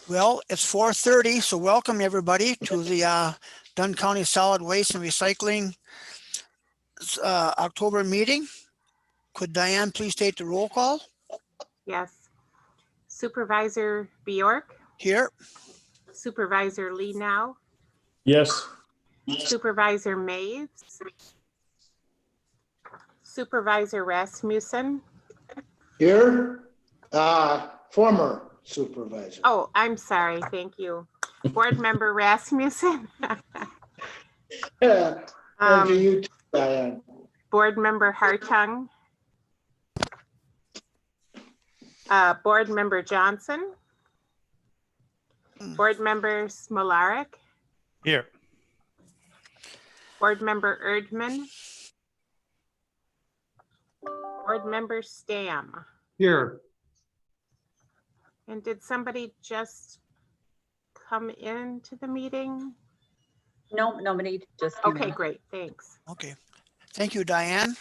Well, it's 4:30, so welcome everybody to the Dunn County Solid Waste and Recycling October meeting. Could Diane please take the roll call? Yes. Supervisor Bjork, Here. Supervisor Lee Now, Yes. Supervisor Mays, Supervisor Rasmussen. Here, former supervisor. Oh, I'm sorry. Thank you. Board Member Rasmussen. After you, Diane. Board Member Hartung. Board Member Johnson. Board Member Smolarek. Here. Board Member Erdman. Board Member Stam. Here. And did somebody just come into the meeting? No, nobody just. Okay, great. Thanks. Okay. Thank you, Diane.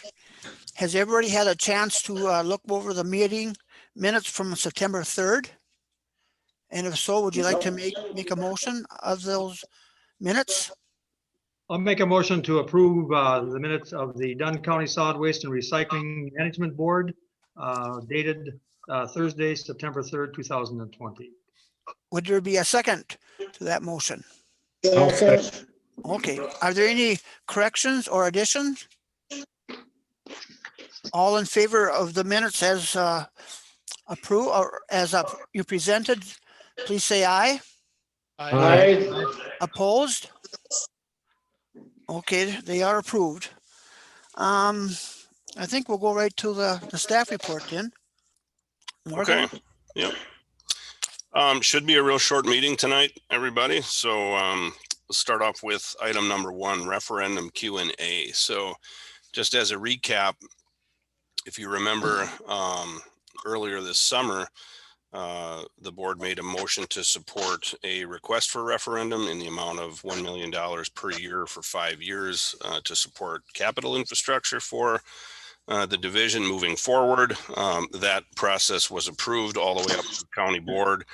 Has everybody had a chance to look over the meeting minutes from September 3rd? And if so, would you like to make a motion of those minutes? I'll make a motion to approve the minutes of the Dunn County Solid Waste and Recycling Management Board dated Thursday, September 3rd, 2020. Would there be a second to that motion? Second. Okay. Are there any corrections or additions? All in favor of the minutes as approved or as you presented, please say aye. Aye. Opposed? Okay, they are approved. I think we'll go right to the staff report then. Morgan? Okay. Yep. Should be a real short meeting tonight, everybody. So let's start off with item number 1, referendum Q&A. So just as a recap, if you remember earlier this summer, the board made a motion to support a request for referendum in the amount of $1 million per year for 5 years to support capital infrastructure for the division moving forward. That process was approved all the way up to the county board,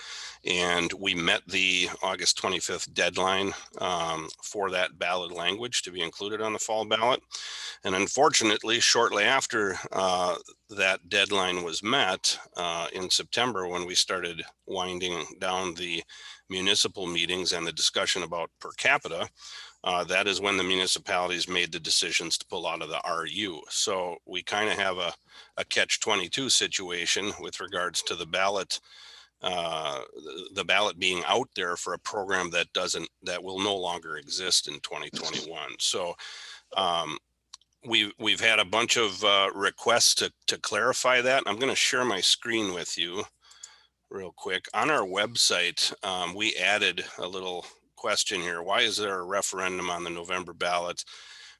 and we met the August 25th deadline for that ballot language to be included on the fall ballot. And unfortunately, shortly after that deadline was met in September, when we started winding down the municipal meetings and the discussion about per capita, that is when the municipalities made the decisions to pull out of the RU. So we kind of have a catch-22 situation with regards to the ballot being out there for a program that will no longer exist in 2021. So we've had a bunch of requests to clarify that. I'm going to share my screen with you real quick. On our website, we added a little question here. Why is there a referendum on the November ballot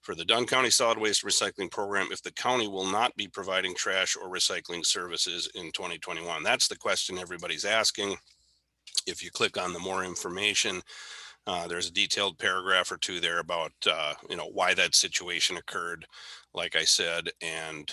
for the Dunn County Solid Waste Recycling Program if the county will not be providing trash or recycling services in 2021? That's the question everybody's asking. If you click on the more information, there's a detailed paragraph or two there about why that situation occurred, like I said, and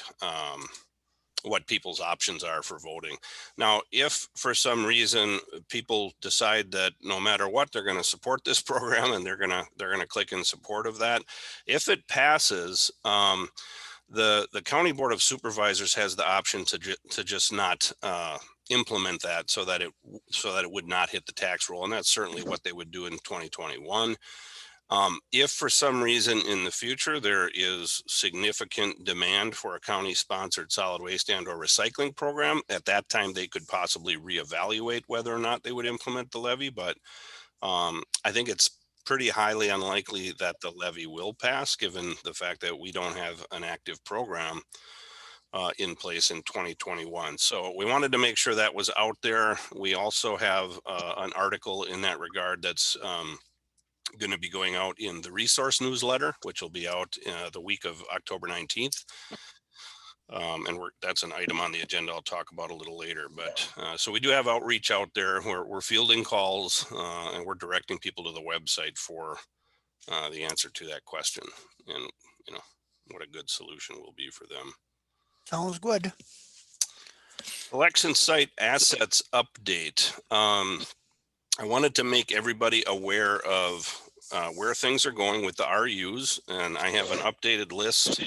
what people's options are for voting. Now, if for some reason people decide that no matter what, they're going to support this program and they're going to click in support of that, if it passes, the County Board of Supervisors has the option to just not implement that so that it would not hit the tax roll, and that's certainly what they would do in 2021. If for some reason in the future there is significant demand for a county-sponsored solid waste and or recycling program, at that time they could possibly reevaluate whether or not they would implement the levy. But I think it's pretty highly unlikely that the levy will pass, given the fact that we don't have an active program in place in 2021. So we wanted to make sure that was out there. We also have an article in that regard that's going to be going out in the resource newsletter, which will be out the week of October 19th. And that's an item on the agenda I'll talk about a little later. But so we do have outreach out there. We're fielding calls and we're directing people to the website for the answer to that question, and what a good solution will be for them. Sounds good. Election site assets update. I wanted to make everybody aware of where things are going with the RUs, and I have an updated list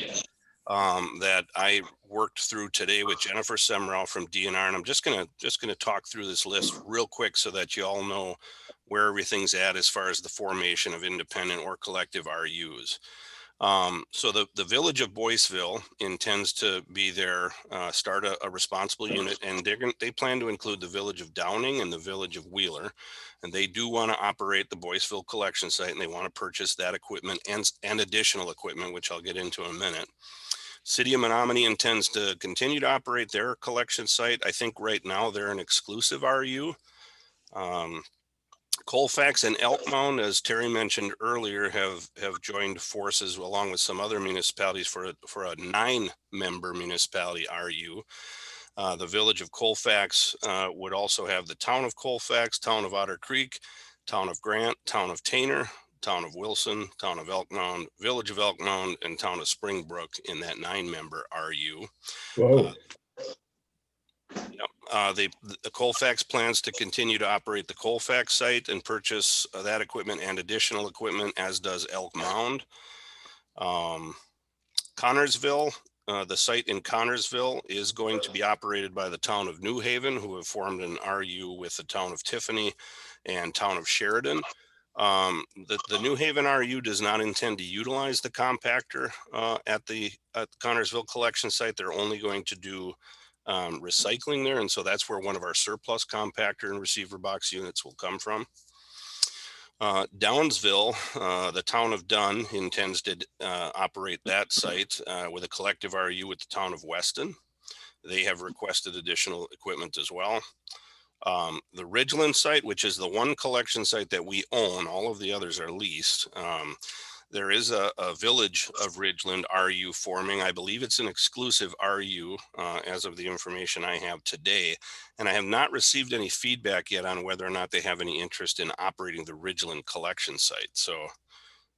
that I worked through today with Jennifer Semrau from DNR, and I'm just gonna talk through this list real quick so that you all know where everything's at as far as the formation of independent or collective RUs. So the village of Boyceville intends to be their start a responsible unit, and they plan to include the village of Downing and the village of Wheeler, and they do want to operate the Boyceville collection site, and they want to purchase that equipment and additional equipment, which I'll get into in a minute. City of Menominee intends to continue to operate their collection site. I think right now they're an exclusive RU. Colfax and Elk Mound, as Terry mentioned earlier, have joined forces along with some other municipalities for a 9-member municipality RU. The village of Colfax would also have the town of Colfax, town of Otter Creek, town of Grant, town of Tainer, town of Wilson, town of Elk Mound, village of Elk Mound, and town of Springbrook in that 9-member RU. Whoa. The Colfax plans to continue to operate the Colfax site and purchase that equipment and additional equipment, as does Elk Mound. Connorsville, the site in Connorsville is going to be operated by the town of New Haven, who have formed an RU with the town of Tiffany and town of Sheridan. The New Haven RU does not intend to utilize the compactor at the Connorsville collection site. They're only going to do recycling there, and so that's where one of our surplus compactor and receiver box units will come from. Downsville, the town of Dunn intends to operate that site with a collective RU with the town of Weston. They have requested additional equipment as well. The Ridgeland site, which is the one collection site that we own, all of the others are leased. There is a village of Ridgeland RU forming. I believe it's an exclusive RU as of the information I have today. And I have not received any feedback yet on whether or not they have any interest in operating the Ridgeland collection site. So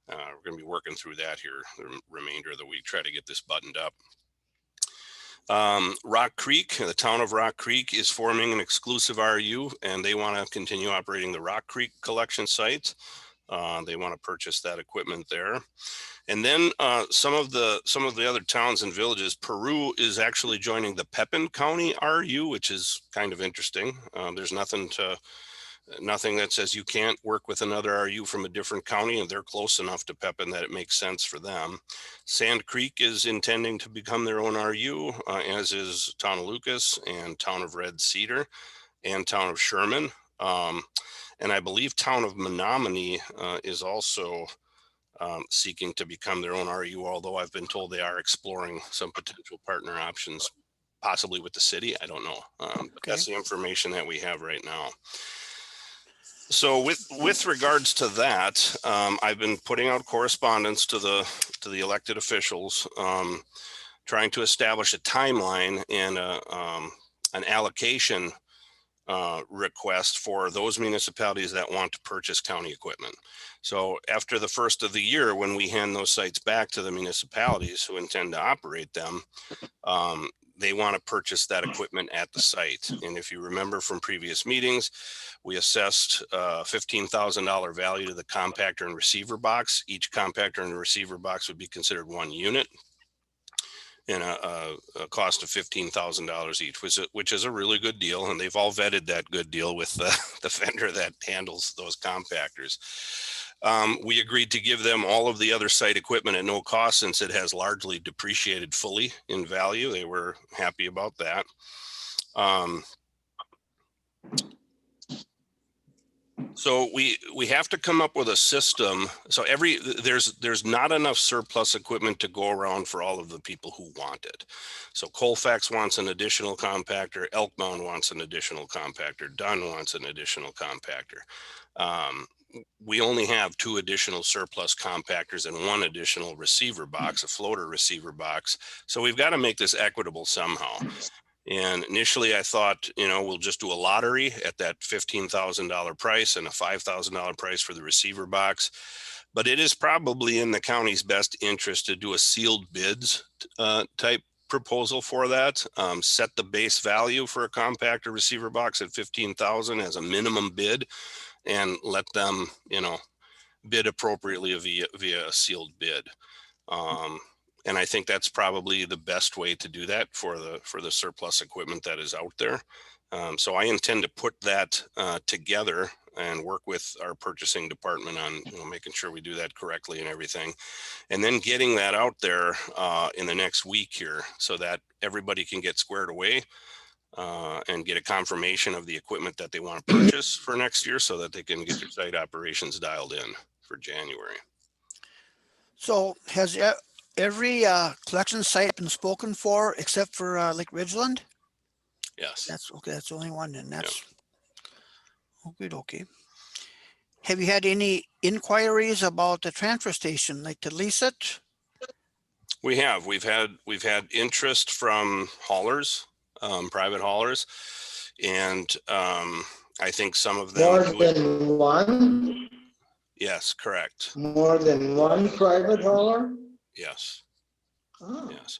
we're going to be working through that here the remainder of the week, try to get this buttoned up. Rock Creek, the town of Rock Creek is forming an exclusive RU, and they want to continue operating the Rock Creek collection site. They want to purchase that equipment there. And then some of the other towns and villages, Peru is actually joining the Pepin County RU, which is kind of interesting. There's nothing that says you can't work with another RU from a different county, and they're close enough to Pepin that it makes sense for them. Sand Creek is intending to become their own RU, as is town of Lucas and town of Red Cedar and town of Sherman. And I believe town of Menominee is also seeking to become their own RU, although I've been told they are exploring some potential partner options, possibly with the city. I don't know. But that's the information that we have right now. So with regards to that, I've been putting out correspondence to the elected officials, trying to establish a timeline and an allocation request for those municipalities that want to purchase county equipment. So after the first of the year, when we hand those sites back to the municipalities who intend to operate them, they want to purchase that equipment at the site. And if you remember from previous meetings, we assessed $15,000 value to the compactor and receiver box. Each compactor and receiver box would be considered one unit, and a cost of $15,000 each, which is a really good deal. And they've all vetted that good deal with the vendor that handles those compactors. We agreed to give them all of the other site equipment at no cost, since it has largely depreciated fully in value. They were happy about that. So we have to come up with a system. So there's not enough surplus equipment to go around for all of the people who want it. So Colfax wants an additional compactor. Elk Mound wants an additional compactor. Dunn wants an additional compactor. We only have 2 additional surplus compactors and 1 additional receiver box, a floater receiver box. So we've got to make this equitable somehow. And initially I thought, we'll just do a lottery at that $15,000 price and a $5,000 price for the receiver box. But it is probably in the county's best interest to do a sealed bids type proposal for that. Set the base value for a compactor receiver box at $15,000 as a minimum bid, and let them, bid appropriately via a sealed bid. And I think that's probably the best way to do that for the surplus equipment that is out there. So I intend to put that together and work with our purchasing department on making sure we do that correctly and everything, and then getting that out there in the next week here so that everybody can get squared away and get a confirmation of the equipment that they want to purchase for next year so that they can get their site operations dialed in for January. So has every collection site been spoken for except for Lake Ridgeland? Yes. That's okay. That's the only one, and that's okay. Have you had any inquiries about the transfer station, like to lease it? We have. We've had interest from haulers, private haulers, and I think some of them. More than one? Yes, correct. More than one private hauler? Yes. Oh. Yes.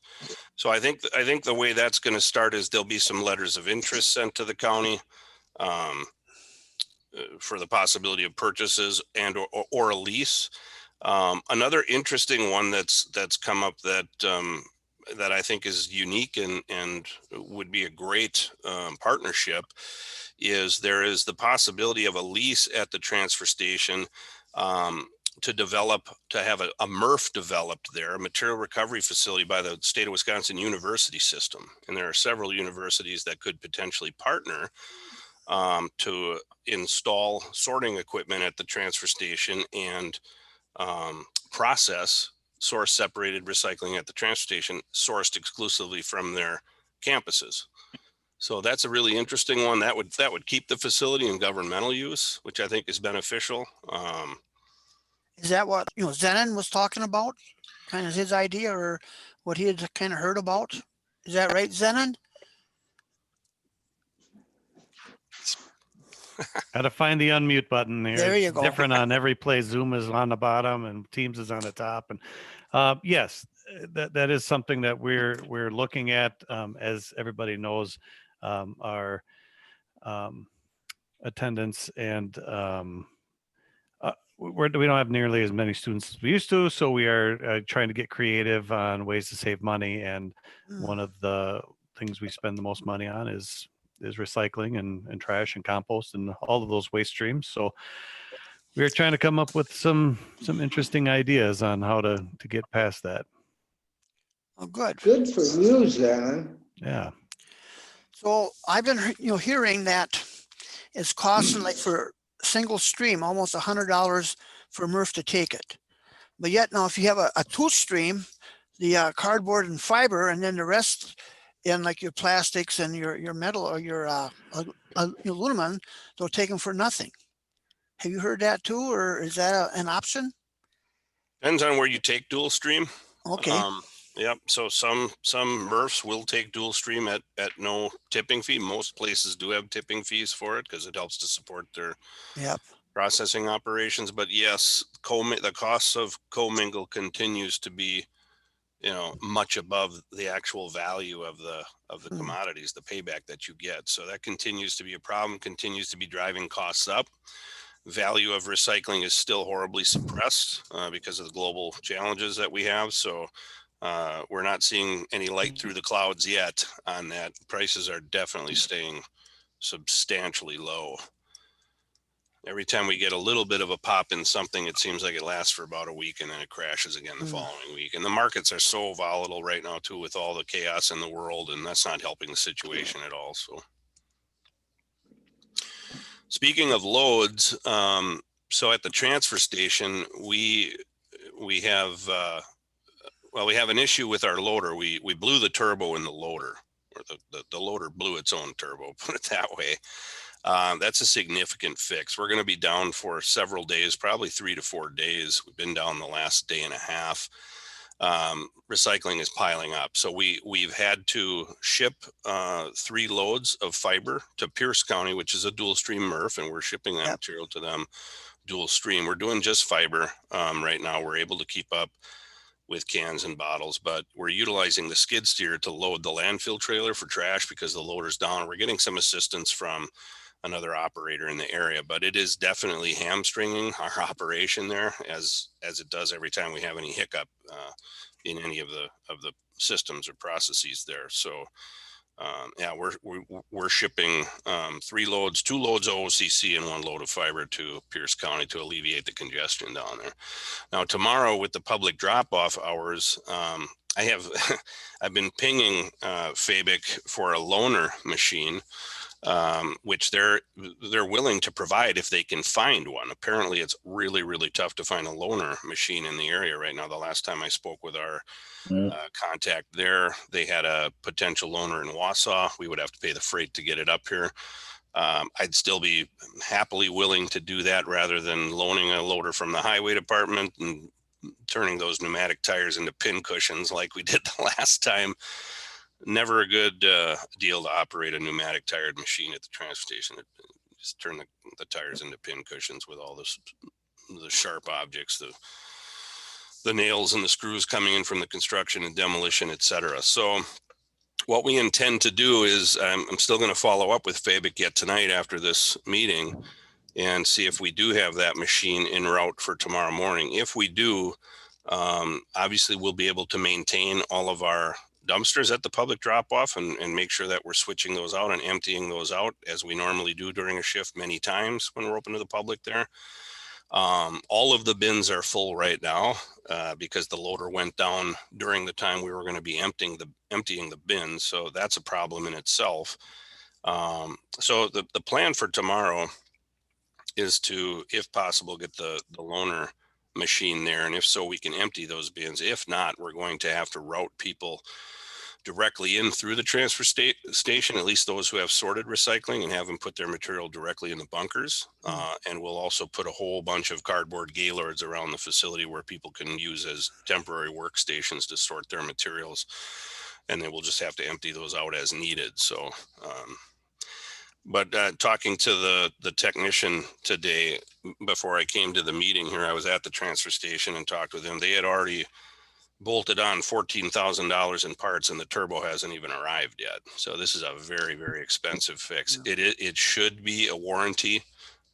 So I think the way that's going to start is there'll be some letters of interest sent to the county for the possibility of purchases and or a lease. Another interesting one that's come up that I think is unique and would be a great partnership is there is the possibility of a lease at the transfer station to have a MRF developed there, a material recovery facility by the state of Wisconsin university system. And there are several universities that could potentially partner to install sorting equipment at the transfer station and process source separated recycling at the transfer station sourced exclusively from their campuses. So that's a really interesting one. That would keep the facility in governmental use, which I think is beneficial. Is that what Zenon was talking about? Kind of his idea, or what he had kind of heard about? Is that right, Zenon? Got to find the unmute button here. There you It's go. different on every place. Zoom is on the bottom and Teams is on the top. And yes, that is something that we're looking at. As everybody knows, our attendance and we don't have nearly as many students as we used to, so we are trying to get creative on ways to save money. And one of the things we spend the most money on is recycling and trash and compost and all of those waste streams. So we're trying to come up with some interesting ideas on how to get past that. Oh, good. Good for you, Zen. Yeah. So I've been hearing that it's costing like for single stream almost $100 for MRF to take it. But yet now if you have a two stream, the cardboard and fiber, and then the rest in like your plastics and your metal or your aluminum, they'll take them for nothing. Have you heard that too, or is that an option? Depends on where you take dual stream. Okay. Yep. So some MRFs will take dual stream at no tipping fee. Most places do have tipping fees for it because it helps to support their processing operations. But yes, the costs of commingle continues to be, much above the actual value of the commodities, the payback that you get. So that continues to be a problem, continues to be driving costs up. Value of recycling is still horribly suppressed because of the global challenges that we have. So we're not seeing any light through the clouds yet on that. Prices are definitely staying substantially low. Every time we get a little bit of a pop in something, it seems like it lasts for about a week and then it crashes again the following week. And the markets are so volatile right now too, with all the chaos in the world, and that's not helping the situation at all. So speaking of loads, so at the transfer station, we have an issue with our loader. We blew the turbo in the loader, or the loader blew its own turbo, put it that way. That's a significant fix. We're going to be down for several days, probably 3 to 4 days. We've been down the last day and a half. Recycling is piling up. So we've had to ship 3 loads of fiber to Pierce County, which is a dual stream MRF, and we're shipping that material to them dual stream. We're doing just fiber right now. We're able to keep up with cans and bottles, but we're utilizing the skid steer to load the landfill trailer for trash because the loader's down. We're getting some assistance from another operator in the area, but it is definitely hamstringing our operation there, as it does every time we have any hiccup in any of the systems or processes there. So yeah, we're shipping 3 loads, 2 loads of OCC and 1 load of fiber to Pierce County to alleviate the congestion down there. Now tomorrow with the public drop-off hours, I've been pinging Fabic for a loaner machine, which they're willing to provide if they can find one. Apparently it's really, really tough to find a loaner machine in the area right now. The last time I spoke with our contact there, they had a potential loaner in Wausau. We would have to pay the freight to get it up here. I'd still be happily willing to do that rather than loaning a loader from the highway department and turning those pneumatic tires into pin cushions like we did the last time. Never a good deal to operate a pneumatic tired machine at the transfer station. Just turn the tires into pin cushions with all the sharp objects, the nails and the screws coming in from the construction and demolition, etc. So what we intend to do is I'm still going to follow up with Fabic yet tonight after this meeting and see if we do have that machine en route for tomorrow morning. If we do, obviously we'll be able to maintain all of our dumpsters at the public drop-off and make sure that we're switching those out and emptying those out as we normally do during a shift many times when we're open to the public there. All of the bins are full right now because the loader went down during the time we were going to be emptying the bins. So that's a problem in itself. So the plan for tomorrow is to, if possible, get the loaner machine there. And if so, we can empty those bins. If not, we're going to have to route people directly in through the transfer station, at least those who have sorted recycling, and have them put their material directly in the bunkers. And we'll also put a whole bunch of cardboard gaylords around the facility where people can use as temporary workstations to sort their materials. And then we'll just have to empty those out as needed. So, but talking to the technician today, before I came to the meeting here, I was at the transfer station and talked with him. They had already bolted on $14,000 in parts and the turbo hasn't even arrived yet. So this is a very, very expensive fix. It should be a warranty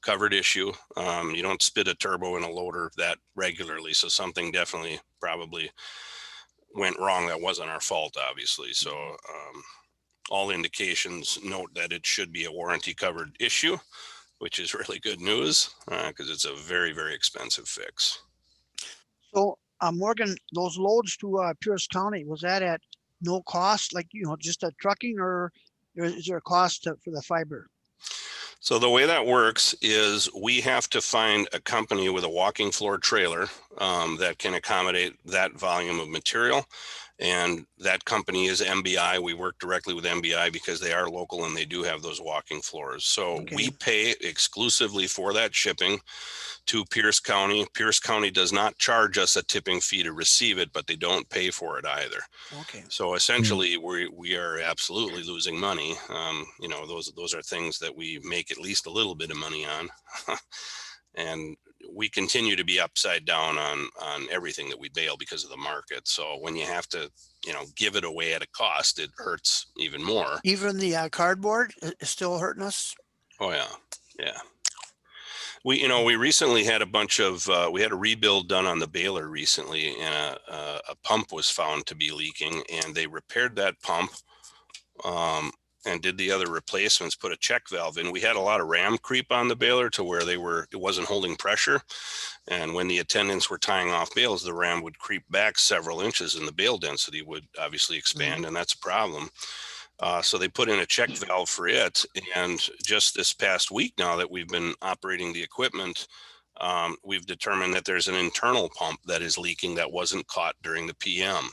covered issue. You don't spit a turbo in a loader that regularly. So something definitely probably went wrong. That wasn't our fault, obviously. So all indications note that it should be a warranty covered issue, which is really good news because it's a very, very expensive fix. So Morgan, those loads to Pierce County, was that at no cost, like, just a trucking, or is there a cost for the fiber? So the way that works is we have to find a company with a walking floor trailer that can accommodate that volume of material. And that company is MBI. We work directly with MBI because they are local and they do have those walking floors. So we pay exclusively for that shipping to Pierce County. Pierce County does not charge us a tipping fee to receive it, but they don't pay for it either. Okay. So essentially we are absolutely losing money. Those are things that we make at least a little bit of money on. And we continue to be upside down on everything that we bail because of the market. So when you have to, give it away at a cost, it hurts even more. Even the cardboard is still hurting us? Oh yeah. Yeah. We recently had a bunch of, we had a rebuild done on the baler recently, and a pump was found to be leaking, and they repaired that pump and did the other replacements, put a check valve in. We had a lot of ram creep on the baler to where it wasn't holding pressure. And when the attendants were tying off bales, the ram would creep back several inches and the bale density would obviously expand, and that's a problem. So they put in a check valve for it. And just this past week now that we've been operating the equipment, we've determined that there's an internal pump that is leaking that wasn't caught during the PM.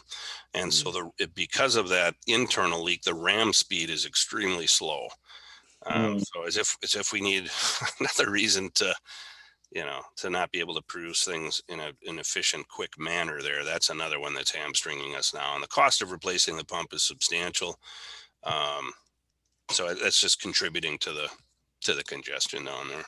And so because of that internal leak, the ram speed is extremely slow. So as if we need another reason to not be able to produce things in an efficient, quick manner there. That's another one that's hamstringing us now. And the cost of replacing the pump is substantial. So that's just contributing to the congestion down there.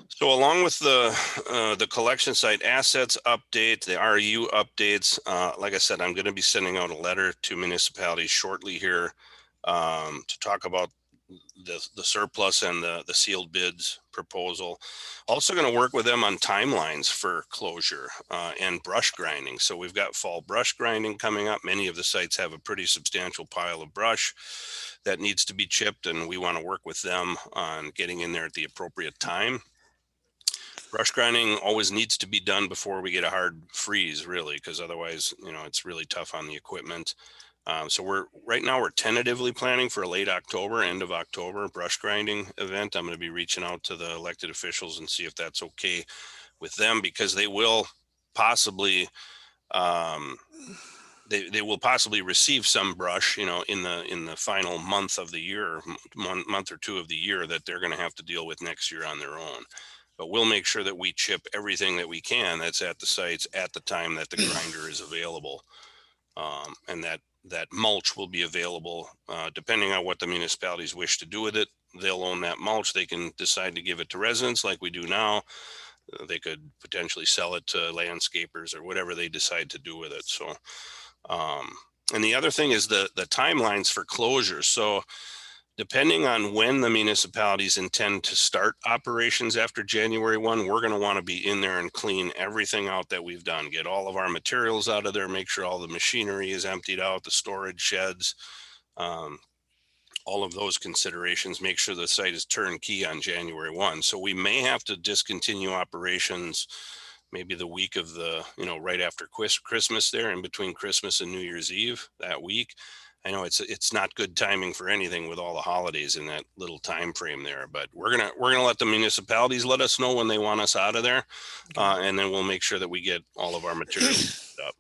So along with the collection site assets update, the RU updates, like I said, I'm going to be sending out a letter to municipalities shortly here to talk about the surplus and the sealed bids proposal. Also going to work with them on timelines for closure and brush grinding. So we've got fall brush grinding coming up. Many of the sites have a pretty substantial pile of brush that needs to be chipped, and we want to work with them on getting in there at the appropriate time. Brush grinding always needs to be done before we get a hard freeze, really, because otherwise, it's really tough on the equipment. So right now we're tentatively planning for a late October, end of October brush grinding event. I'm going to be reaching out to the elected officials and see if that's okay with them, because they will possibly they will possibly receive some brush, in the final month of the year, month or two of the year, that they're going to have to deal with next year on their own. But we'll make sure that we chip everything that we can that's at the sites at the time that the grinder is available, and that mulch will be available depending on what the municipalities wish to do with it. They'll own that mulch. They can decide to give it to residents like we do now. They could potentially sell it to landscapers or whatever they decide to do with it. So, and the other thing is the timelines for closure. So depending on when the municipalities intend to start operations after January 1, we're going to want to be in there and clean everything out that we've done, get all of our materials out of there, make sure all the machinery is emptied out, the storage sheds, all of those considerations, make sure the site is turnkey on January 1. So we may have to discontinue operations maybe the week of right after Christmas there, in between Christmas and New Year's Eve that week. I know it's not good timing for anything with all the holidays in that little time frame there, but we're gonna let the municipalities let us know when they want us out of there, and then we'll make sure that we get all of our materials up.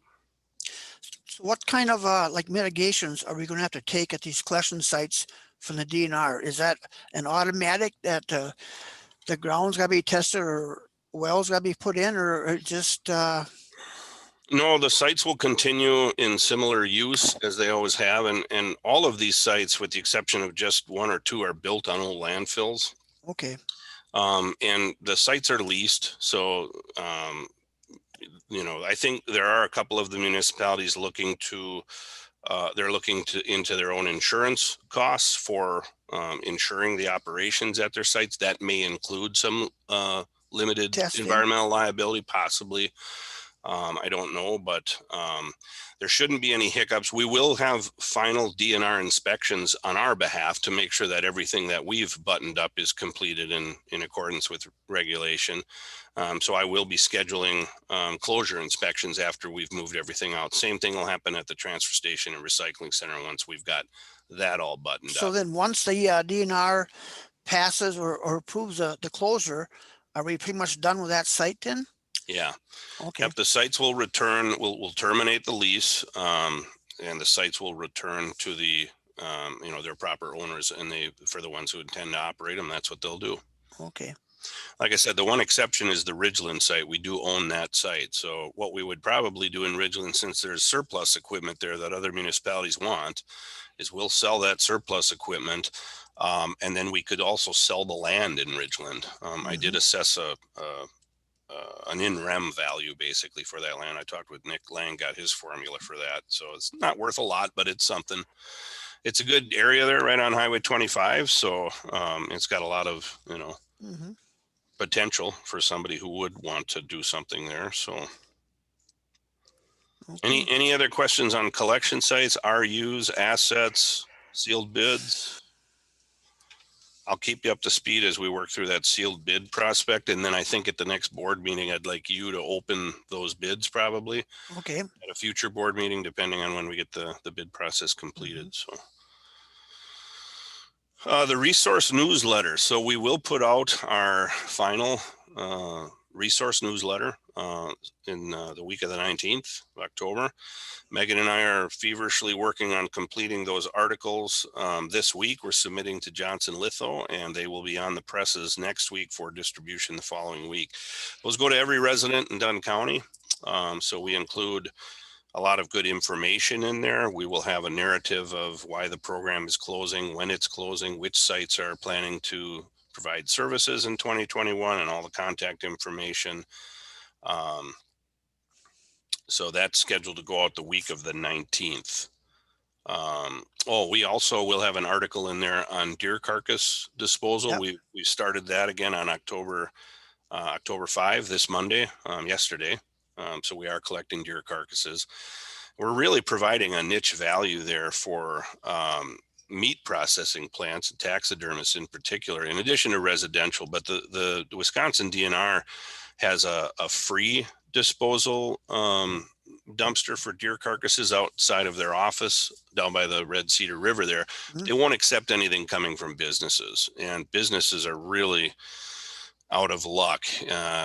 So what kind of like mitigations are we going to have to take at these collection sites from the DNR? Is that an automatic that the ground's got to be tested or wells got to be put in, or just No, the sites will continue in similar use as they always have. And all of these sites, with the exception of just one or two, are built on old landfills. okay? And the sites are leased. So, I think there are a couple of the municipalities looking to into their own insurance costs for insuring the operations at their sites. That may include some limited Testing. environmental liability, possibly. I don't know, but there shouldn't be any hiccups. We will have final DNR inspections on our behalf to make sure that everything that we've buttoned up is completed in accordance with regulation. So I will be scheduling closure inspections after we've moved everything out. Same thing will happen at the transfer station and recycling center once we've got that all buttoned up. So then once the DNR passes or approves the closure, are we pretty much done with that site then? Yeah. Okay. Yep, the sites will return, we'll terminate the lease, and the sites will return to the, their proper owners, and for the ones who intend to operate them, that's what they'll do. Okay. Like I said, the one exception is the Ridgeland site. We do own that site. So what we would probably do in Ridgeland, since there's surplus equipment there that other municipalities want, is we'll sell that surplus equipment. And then we could also sell the land in Ridgeland. I did assess an in rem value basically for that land. I talked with Nick Lang, got his formula for that. So it's not worth a lot, but it's something. It's a good area there right on Highway 25. So it's got a lot of, potential for somebody who would want to do something there. So Okay. any other questions on collection sites, RUs, assets, sealed bids? I'll keep you up to speed as we work through that sealed bid prospect. And then I think at the next board meeting, I'd like you to open those bids probably Okay. at a future board meeting, depending on when we get the bid process completed. So the resource newsletter. So we will put out our final resource newsletter in the week of the 19th of October. Megan and I are feverishly working on completing those articles this week. We're submitting to Johnson Litho, and they will be on the presses next week for distribution the following week. Those go to every resident in Dunn County. So we include a lot of good information in there. We will have a narrative of why the program is closing, when it's closing, which sites are planning to provide services in 2021, and all the contact information. So that's scheduled to go out the week of the 19th. Oh, we also will have an article in there on deer carcass disposal. Yep. We started that again on October 5, this Monday, yesterday. So we are collecting deer carcasses. We're really providing a niche value there for meat processing plants and taxidermists in particular, in addition to residential. But the Wisconsin DNR has a free disposal dumpster for deer carcasses outside of their office down by the Red Cedar River there. Mhm. They won't accept anything coming from businesses, and businesses are really out of luck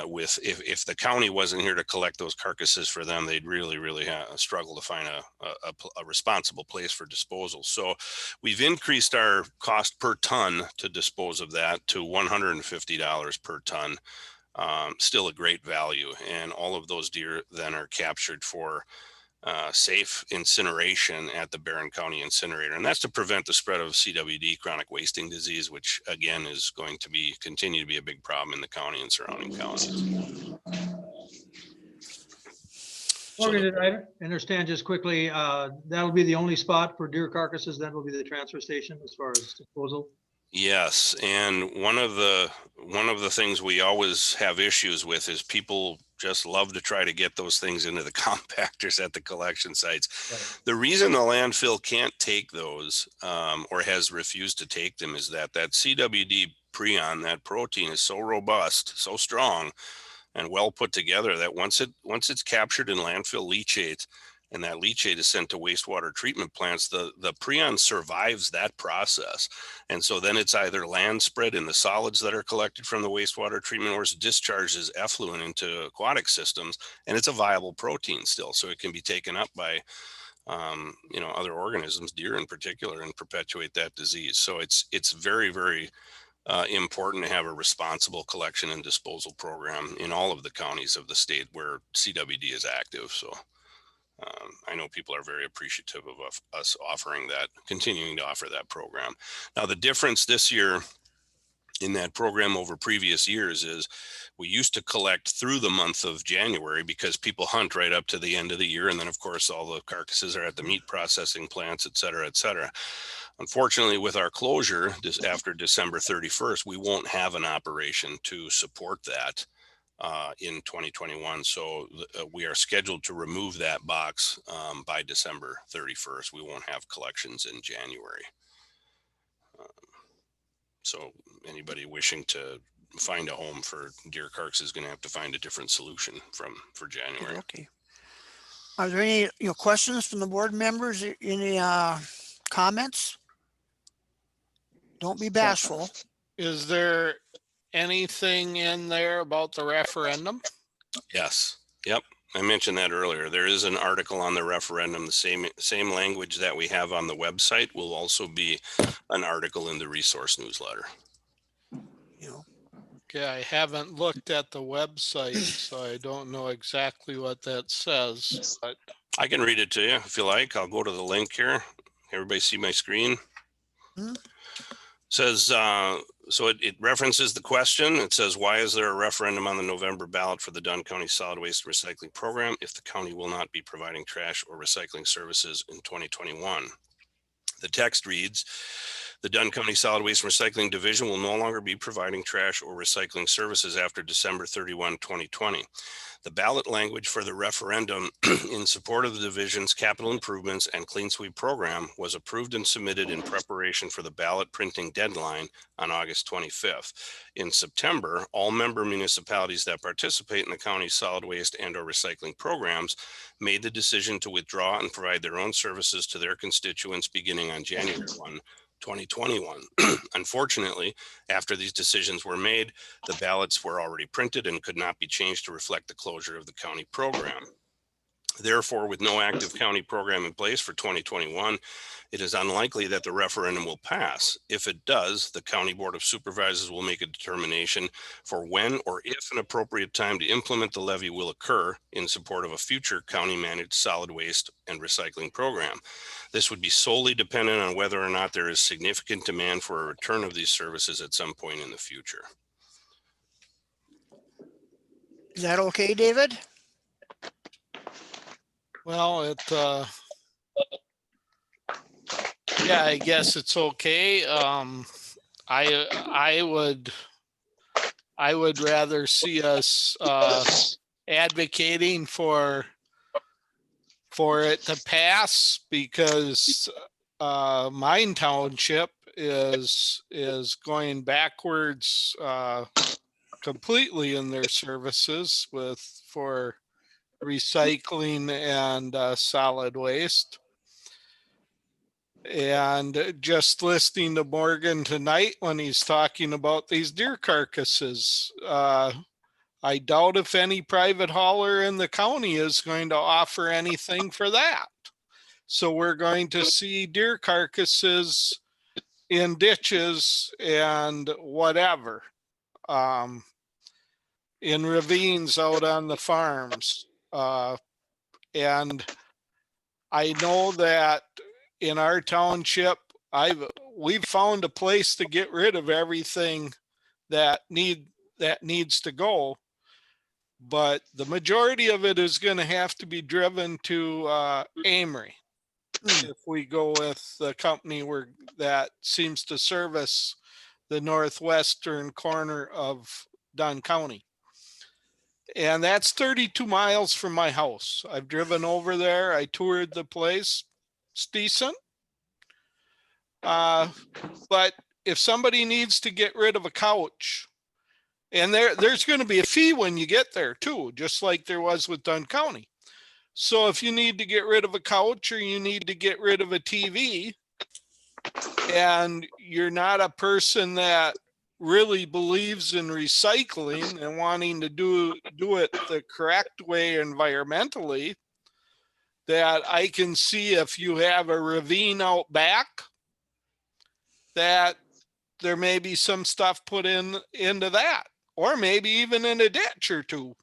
with if the county wasn't here to collect those carcasses for them, they'd really struggle to find a responsible place for disposal. So we've increased our cost per ton to dispose of that to $150 per ton. Still a great value, and all of those deer then are captured for safe incineration at the Barron County incinerator. And that's to prevent the spread of CWD, chronic wasting disease, which again is going to continue to be a big problem in the county and surrounding counties. Morgan, did I understand just quickly, that'll be the only spot for deer carcasses, that will be the transfer station as far as disposal? Yes, and one of the things we always have issues with is people just love to try to get those things into the compactors at the collection sites. Right. The reason the landfill can't take those or has refused to take them is that CWD prion, that protein, is so robust, so strong, and well put together that once it's captured in landfill leachate, and that leachate is sent to wastewater treatment plants, the prion survives that process. And so then it's either land spread in the solids that are collected from the wastewater treatment, or it's discharged as effluent into aquatic systems, and it's a viable protein still. So it can be taken up by other organisms, deer in particular, and perpetuate that disease. So it's very important to have a responsible collection and disposal program in all of the counties of the state where CWD is active. So I know people are very appreciative of us continuing to offer that program. Now, the difference this year in that program over previous years is we used to collect through the month of January because people hunt right up to the end of the year. And then, of course, all the carcasses are at the meat processing plants, et cetera, et cetera. Unfortunately, with our closure after December 31st, we won't have an operation to support that in 2021. So we are scheduled to remove that box by December 31st. We won't have collections in January. So anybody wishing to find a home for deer carcasses is going to have to find a different solution for January. Okay. Are there any questions from the board members? Any comments? Don't be bashful. Is there anything in there about the referendum? Yes. Yep. I mentioned that earlier. There is an article on the referendum. The same language that we have on the website will also be an article in the resource newsletter. Okay, I haven't looked at the website, so I don't know exactly what that says, but I can read it to you if you like. I'll go to the link here. Everybody see my screen? Hmm. Says, so it references the question. It says, why is there a referendum on the November ballot for the Dunn County Solid Waste Recycling Program if the county will not be providing trash or recycling services in 2021? The text reads, the Dunn County Solid Waste Recycling Division will no longer be providing trash or recycling services after December 31, 2020. The ballot language for the referendum in support of the division's capital improvements and clean sweep program was approved and submitted in preparation for the ballot printing deadline on August 25th. In September, all member municipalities that participate in the county's solid waste and or recycling programs made the decision to withdraw and provide their own services to their constituents beginning on January 1, 2021. Unfortunately, after these decisions were made, the ballots were already printed and could not be changed to reflect the closure of the county program. Therefore, with no active county program in place for 2021, it is unlikely that the referendum will pass. If it does, the County Board of Supervisors will make a determination for when or if an appropriate time to implement the levy will occur in support of a future county-managed solid waste and recycling program. This would be solely dependent on whether or not there is significant demand for a return of these services at some point in the future. Is that okay, David? well, Yeah, I guess it's okay. I would rather see us advocating for it to pass, because mine township is going backwards completely in their services for recycling and solid waste. And just listening to Morgan tonight when he's talking about these deer carcasses, I doubt if any private hauler in the county is going to offer anything for that. So we're going to see deer carcasses in ditches and whatever, in ravines out on the farms. And I know that in our township, we've found a place to get rid of everything that needs to go, but the majority of it is going to have to be driven to Amory if we go with the company that seems to service the northwestern corner of Dunn County. And that's 32 miles from my house. I've driven over there. I toured the place. It's decent. But if somebody needs to get rid of a couch, and there's going to be a fee when you get there too, just like there was with Dunn County. So if you need to get rid of a couch or you need to get rid of a TV, and you're not a person that really believes in recycling and wanting to do it the correct way environmentally, that I can see if you have a ravine out back, that there may be some stuff put into that, or maybe even in a ditch or two.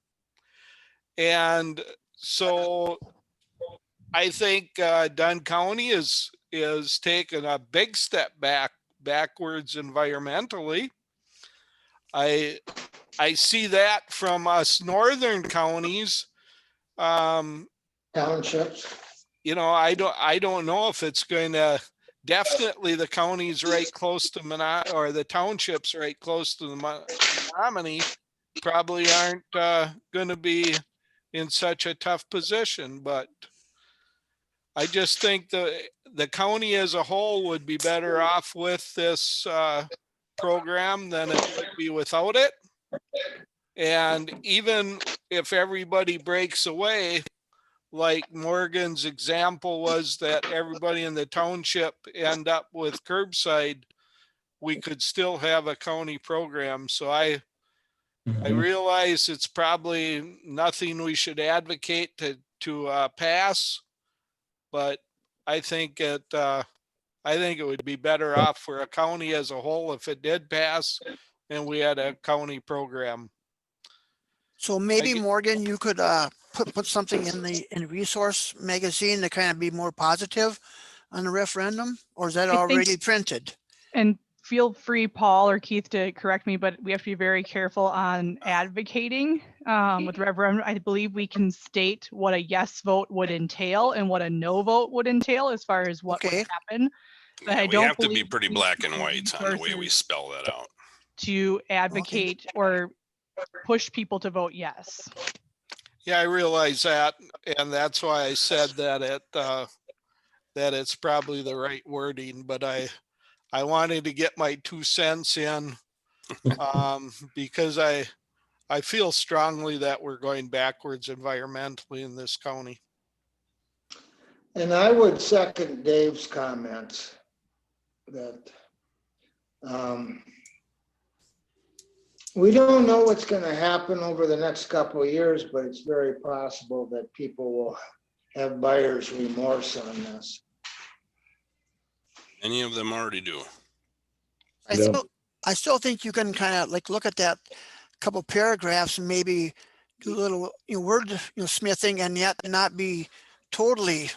And so I think Dunn County is taking a big step backwards environmentally. I see that from us northern counties. Townships. You know, I don't know if it's going to. Definitely, the counties right close to or the townships right close to the Menominee probably aren't going to be in such a tough position. But I just think the county as a whole would be better off with this program than it would be without it. And even if everybody breaks away, like Morgan's example was that everybody in the township end up with curbside, we could still have a county program. So I realize it's probably nothing we should advocate to pass, but I think it would be better off for a county as a whole if it did pass and we had a county program. So maybe Morgan, you could put something in resource magazine to kind of be more positive on the referendum, or is that I think- already printed? And feel free, Paul or Keith, to correct me, but we have to be very careful on advocating with referendum. I believe we can state what a yes vote would entail and what a no vote would entail as far as what would happen. But Yeah, I we don't have to be believe pretty we black have and white on the way we resources spell that out. to advocate or push people to vote yes. Yeah, I realize that, and that's why I said that that it's probably the right wording. But I wanted to get my 2 cents in because I feel strongly that we're going backwards environmentally in this county. And I would second Dave's comments that we don't know what's going to happen over the next couple of years, but it's very possible that people will have buyer's remorse on this. Many of them already do. I still think you can kind of like look at that couple paragraphs and maybe do a little word smithing, and yet not be totally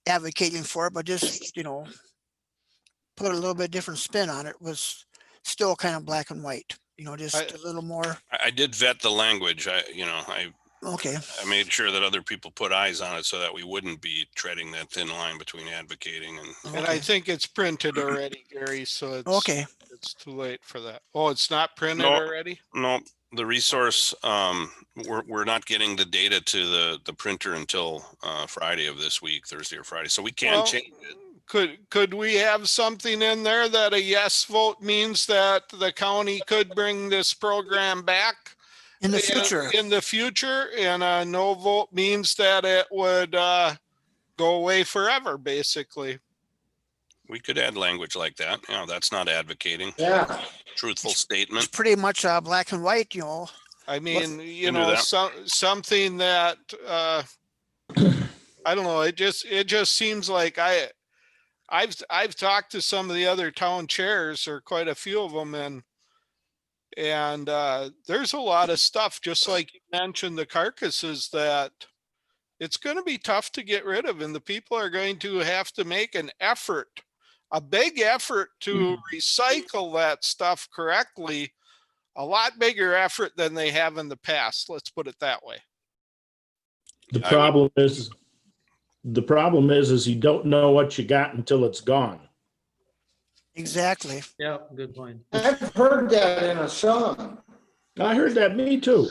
advocating for it, but just put a little bit different spin on it. Was still kind of black and white, just a little more. I did vet the language. I Okay, I made sure that other people put eyes on it so that we wouldn't be treading that thin line between advocating and And I okay, think it's printed already, Gary, so okay. it's too late for that. Oh, it's not printed No. already? no, the resource, we're not getting the data to the printer until Friday of this week, Thursday or Friday. So we can Well, change it. Could we have something in there that a yes vote means that the county could bring this program back In the future, in the future, and a no vote means that it would go away forever, basically? We could add language like that. You know, that's not advocating. Yeah, Truthful it's statement. pretty much black and white, you know. I mean, can do that. something that I don't know. It just seems like I've talked to some of the other town chairs, or quite a few of them, and there's a lot of stuff, just like you mentioned, the carcasses, that it's going to be tough to get rid of, and the people are going to have to make an effort, a big effort to recycle that stuff correctly, a lot bigger effort than they have in the past. Let's put it that way. The problem is you don't know what you got until it's gone. Exactly. Yeah, good point. I've heard that in a song. I heard that, me too.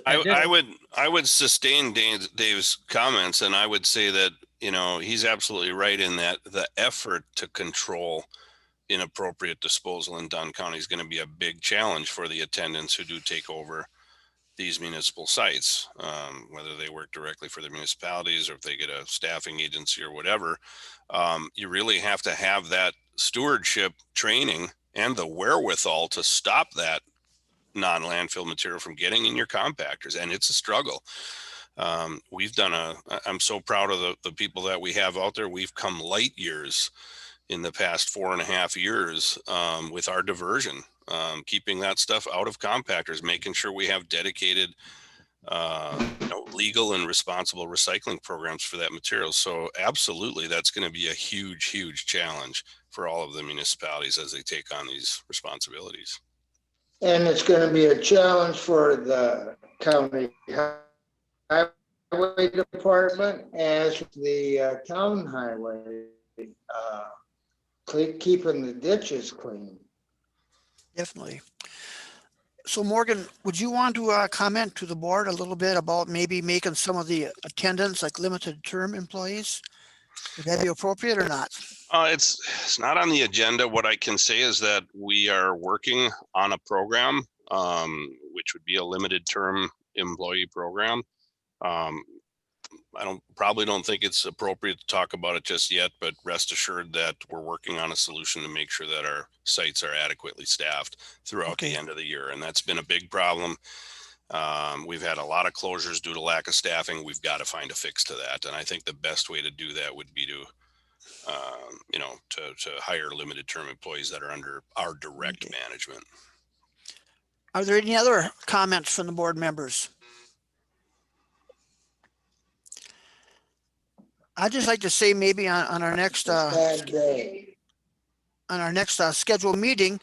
I would sustain Dave's comments, and I would say that, you know, he's absolutely right in that the effort to control inappropriate disposal in Dunn County is going to be a big challenge for the attendants who do take over these municipal sites, whether they work directly for the municipalities or if they get a staffing agency or whatever. You really have to have that stewardship training and the wherewithal to stop that non-landfill material from getting in your compactors. And it's a struggle. I'm so proud of the people that we have out there. We've come light years in the past 4.5 years with our diversion, keeping that stuff out of compactors, making sure we have dedicated, legal and responsible recycling programs for that material. So absolutely, that's going to be a huge, huge challenge for all of the municipalities as they take on these responsibilities. And it's going to be a challenge for the county highway department as the town highway, keeping the ditches clean. Definitely. So Morgan, would you want to comment to the board a little bit about maybe making some of the attendants like limited term employees? Would that be appropriate or not? It's not on the agenda. What I can say is that we are working on a program, which would be a limited term employee program. I probably don't think it's appropriate to talk about it just yet, but rest assured that we're working on a solution to make sure that our sites are adequately staffed throughout the end of the year. And that's been a big problem. We've had a lot of closures due to lack of staffing. We've got to find a fix to that. And I think the best way to do that would be to hire limited term employees that are under our direct management. Are there any other comments from the board members? I'd just like to say maybe on our next scheduled meeting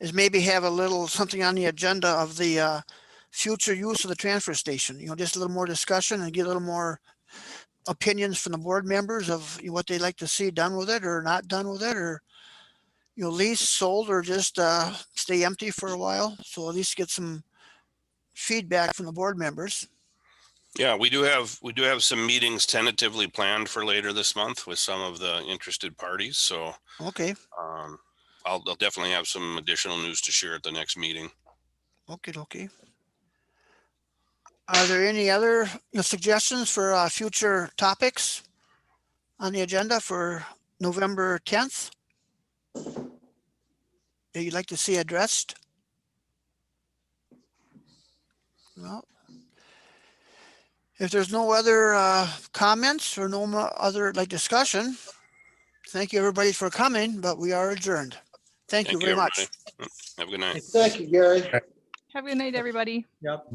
is maybe have a little something on the agenda of the future use of the transfer station. Just a little more discussion and get a little more opinions from the board members of what they'd like to see done with it or not done with it, or lease, sold, or just stay empty for a while. So at least get some feedback from the board members. Yeah, we do have some meetings tentatively planned for later this month with some of the interested parties. So okay, I'll definitely have some additional news to share at the next meeting. Okay. Are there any other suggestions for future topics on the agenda for November 10th that you'd like to see addressed? Well, if there's no other comments or no other discussion, thank you everybody for coming, but we are adjourned. Thank you very much. Have a good night. Thank you, Gary. Have a good night, everybody. Yep.